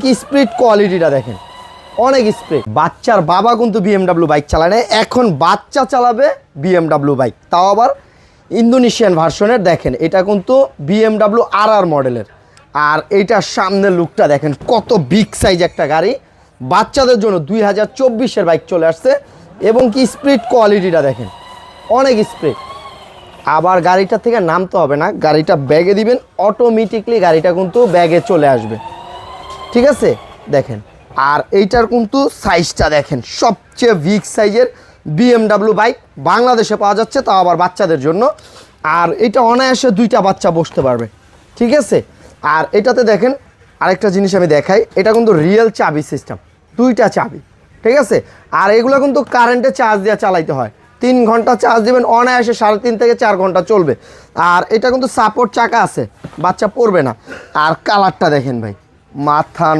কি স্পিড কোয়ালিটিটা দেখেন, অনেক স্পিড। বাচ্চার বাবা কিন্তু বিএমডাব্লিউ বাইক চালায় না, এখন বাচ্চা চালাবে বিএমডাব্লিউ বাইক, তাও আবার ইন্দোনেশিয়ান ভার্সনের। দেখেন এটা কিন্তু বিএমডাব্লিউ আর মডেলের, আর এইটার সামনের লুকটা দেখেন, কত বিগ সাইজ একটা গাড়ি। বাচ্চাদের জন্য 2024-এর বাইক চলে আসছে, এবং কি স্পিড কোয়ালিটিটা দেখেন, অনেক স্পিড। আবার গাড়িটা থেকে নামতে হবে না, গাড়িটা ব্যাগে দিবেন, অটোমেটিকলি গাড়িটা কিন্তু ব্যাগে চলে আসবে, ঠিক আছে। দেখেন, আর এইটার কিন্তু সাইজটা দেখেন, সবচেয়ে বিগ সাইজের বিএমডাব্লিউ বাইক বাংলাদেশে পাওয়া যাচ্ছে, তাও আবার বাচ্চাদের জন্য। আর এটা অনায়াসে 2টা বাচ্চা বসতে পারবে, ঠিক আছে। আর এটাতে দেখেন আরেকটা জিনিস আমি দেখাই, এটা কিন্তু রিয়েল চাবি সিস্টেম, 2টা চাবি, ঠিক আছে। আর এগুলো কিন্তু কারেন্টে চার্জ দিয়ে চালাইতে হয়, 3 ঘন্টা চার্জ দিবেন, অনায়াসে 3.5 থেকে 4 ঘন্টা চলবে। আর এটা কিন্তু সাপোর্ট চাকা আছে, বাচ্চা পড়বে না। আর কালারটা দেখেন ভাই, মাথা